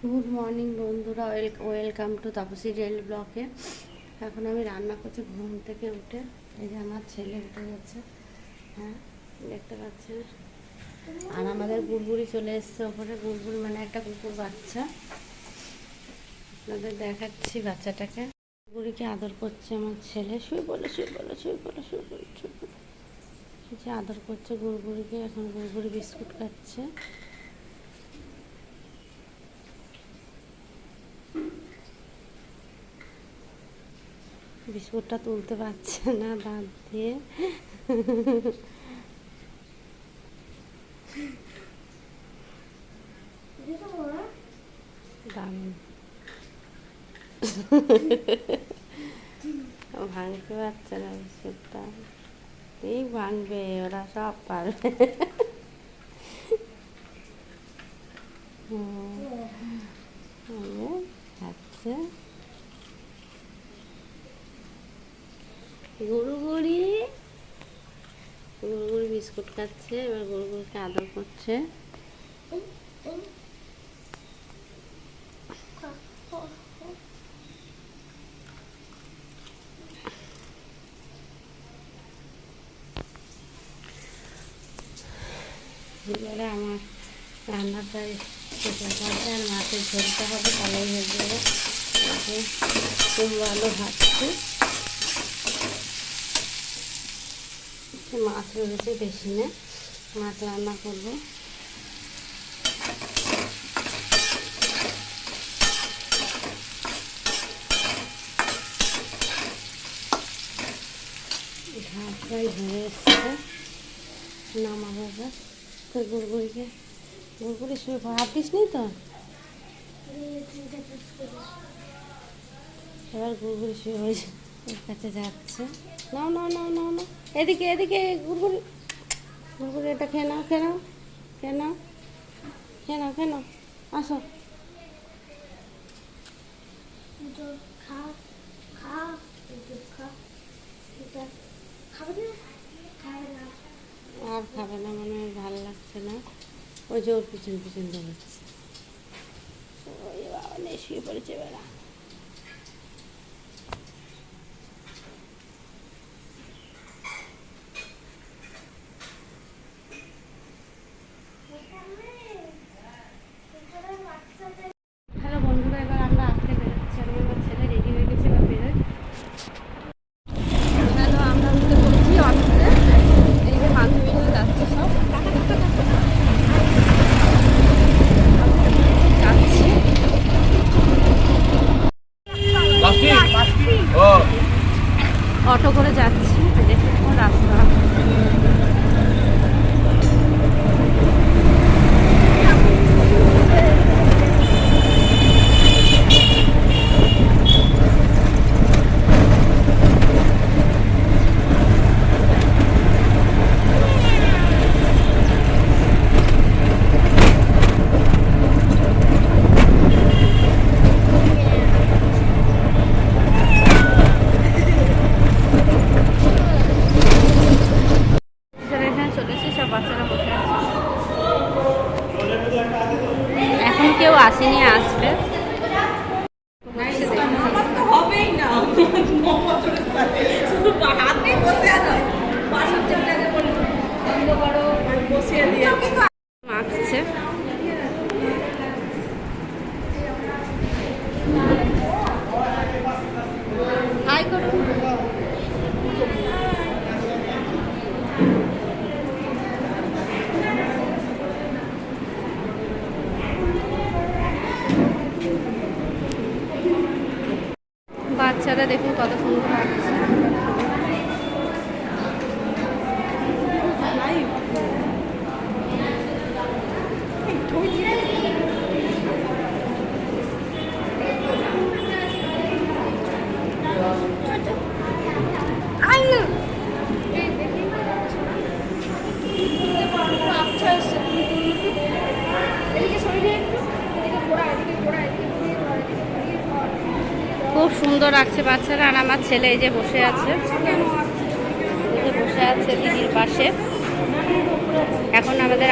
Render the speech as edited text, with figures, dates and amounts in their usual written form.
Good morning বন্ধুরা, welcome to Tapasi daily ব্লগে। এখন আমি রান্না করছি ঘুম থেকে উঠে। এই যে আমার ছেলে উঠে গেছে, হ্যাঁ দেখতে পাচ্ছেন। আর আমাদের গুড়গুড়ি চলে এসছে ওপরে। গুড়গুড়ি মানে একটা কুকুর বাচ্চা, আপনাদের দেখাচ্ছি বাচ্চাটাকে। গুড়িকে আদর করছে আমার ছেলে। শুয়ে পড়লো, শুয়ে পড়লো, শুয়ে পড়লো, শুয়ে পড়লো, শুয়ে পড়লো। যে আদর করছে গুড়গুড়িকে। এখন গুড়গুড়ি বিস্কুট খাচ্ছে। বিস্কুটটা তুলতে পারছে না দাঁত দিয়ে। দারুণ। ভাঙতে পারছে না বিস্কুটটা। ঠিক ভাঙবে, ওরা সব পারবে। খাচ্ছে গুড়গুড়ি। গুড়গুড়ি বিস্কুট খাচ্ছে, এবার গুড়গুড়িকে আদর করছে। এবারে আমার রান্নাটা শেষ হচ্ছে, আর মাছের ঝোলটা হবে, তাহলেই হয়ে যাবে। কুমড়ো আলু ভাজছি, মাছ রয়েছে বেশি না, মাছ রান্না করবো। ঘাট প্রায় হয়ে এসছে, নামাবো এবার। তো গুড়গুড়িকে, গুড়গুড়ি শুয়ে হাত দিস নি তো। এবার গুড়গুড়ি শুয়ে হয়েছে, ওর কাছে যাচ্ছে। নাও নাও নাও নাও নাও, এদিকে এদিকে। গুড়গুড়ি, গুড়গুড়ি এটা খেয়ে নাও, খেয়ে নাও, খেয়ে নাও, খেয়ে নাও, খেয়ে নাও। আসো, আর খাবে না মনে হয়, ভালো লাগছে না। ওই যে ওর পিছন পিছন দৌড়াচ্ছে। ওই বাবা নেই, শুয়ে পড়েছে বেড়া। হ্যালো বন্ধুরা, এবার আমরা আজকে বেরোচ্ছি। আমি আমার ছেলে রেডি হয়ে গেছে, এবার বেরোয়। হ্যালো, আমরা উঠে পড়ছি অটোতে। এই যে বান্ধবী হয়ে যাচ্ছে সব, যাচ্ছি অটো করে যাচ্ছি। দেখুন রাস্তা। এখন কেউ আসেনি, আসবে। মাখছে। হাই করুন। বাচ্চারা দেখুন কত সুন্দর লাগছে। খুব সুন্দর লাগছে বাচ্চারা। আর আমার ছেলে এই যে বসে আছে, এই যে বসে আছে দিদির পাশে। এখন আমাদের